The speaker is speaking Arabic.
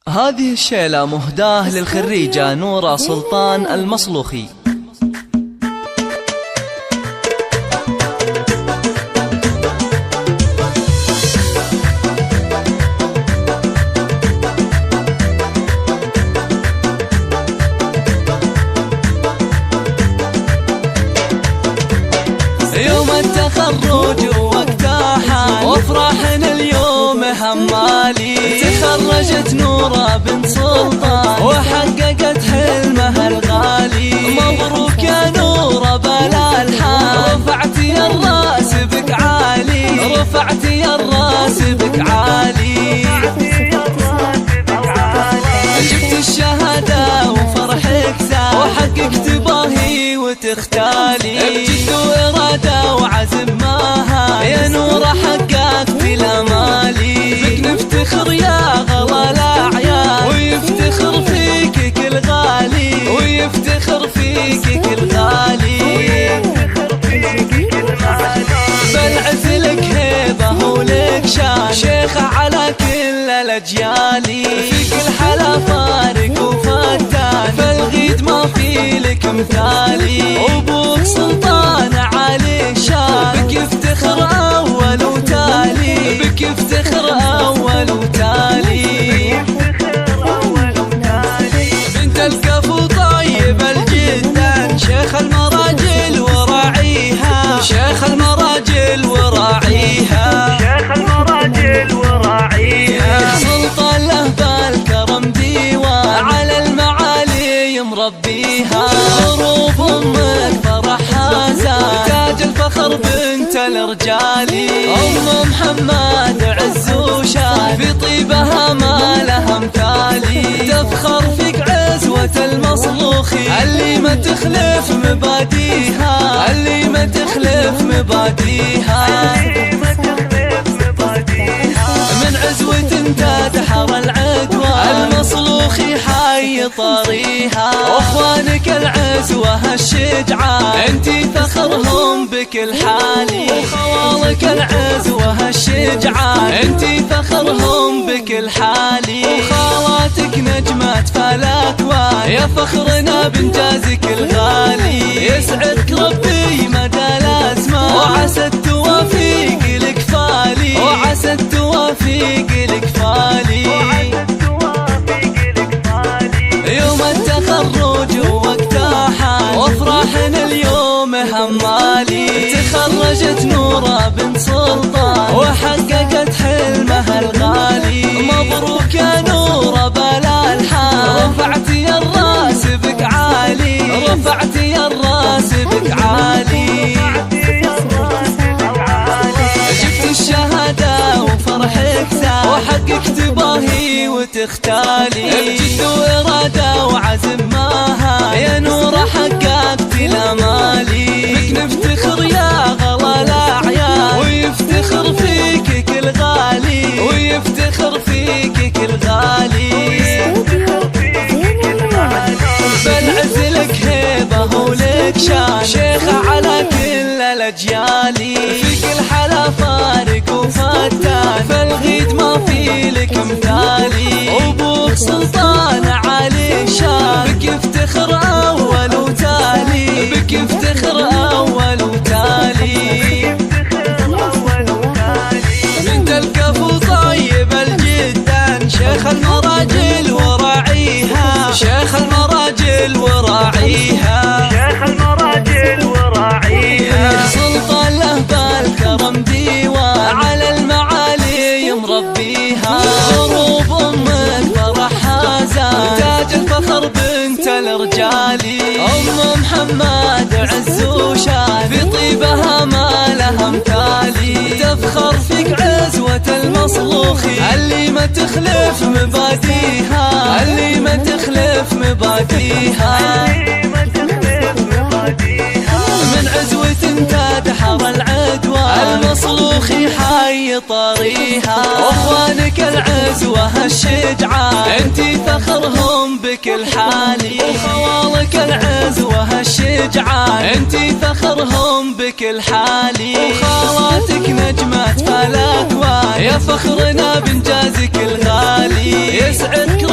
هذه الشيلة مهداة للخريجة نورة سلطان المصلوخي. يوم التخرج وقتها حان وافرحنا اليوم همالي، تخرجت نورة بنت سلطان وحققت حلمها الغالي. مبروك يا نورة بلا الحال، رفعتي الراس بك عالي، رفعتي الراس بك عالي. جبت الشهادة وفرحك زاد وحققت باهي وتختالي، بجد وإرادة وعزم ماها يا نورة حققت الأمالي. بك نفتخر يا غلا الأعيان ويفتخر فيك كل غالي، ويفتخر فيك كل غالي. بالعز لك هيبة ولك شان، شيخة على كل الأجيال، في كل حلا فارق وفتان، فالغيد ما في لك مثالي. وابوك سلطان علي شان، بك يفتخر أول وتالي، بك يفتخر أول وتالي. بنت الكفو طيب الجدان، شيخ المراجل وراعيها، شيخ المراجل وراعيها، شيخ المراجل وراعيها. سلطان له بالكرم ديوان، على المعالي مربيها. غروب امك فرحها زاد، تاج الفخر بنت الرجالي. ام محمد عز وشان، في طيبها ما لها مثالي. تفخر فيك عزوة المصلوخي، اللي ما تخلف مباديها، اللي ما تخلف مباديها. من عزوة تدحر العدوى، المصلوخي حي طريها. واخوانك العزوة الشجعان، انتي فخرهم بكل حالي. وخوالك العزوة الشجعان، انتي فخرهم بكل حالي. وخالاتك نجمات فالاكوان، يا فخرنا بانجازك الغالي. يسعدك ربي مدى الازمان، وعسى التوافيق لك فالي، وعسى التوافيق لك فالي. يوم التخرج وقتها حان وافرحنا اليوم همالي، تخرجت نورة بنت سلطان وحققت حلمها الغالي. مبروك يا نورة بلا الحال، رفعتي الراس بك عالي، رفعتي الراس بك عالي. جبت الشهادة وفرحك زاد وحققت باهي وتختالي، بجد وإرادة وعزم ماها يا نورة حققت الأمالي. بك نفتخر يا غلا الأعيان ويفتخر فيك كل غالي، ويفتخر فيك كل غالي. بالعز لك هيبة ولك شان، شيخة على كل الأجيال، في كل حلا فارق وفتان، فالغيد ما في لك مثالي. وابوك سلطان علي شان، بك يفتخر أول وتالي، بك يفتخر أول وتالي. بنت الكفو طيب الجدان، شيخ المراجل وراعيها، شيخ المراجل وراعيها، شيخ المراجل وراعيها. سلطان له بالكرم ديوان، على المعالي مربيها. غروب امك فرحها زاد، تاج الفخر بنت الرجالي. ام محمد عز وشان، في طيبها ما لها مثالي. تفخر فيك عزوة المصلوخي، اللي ما تخلف مباديها، اللي ما تخلف مباديها. من عزوة تدحر العدوى، المصلوخي حي طريها. واخوانك العزوة الشجعان، انتي فخرهم بكل حالي. وخوالك العزوة الشجعان، انتي فخرهم بكل حالي. وخالاتك نجمات فالاكوان، يا فخرنا بانجازك الغالي. يسعدك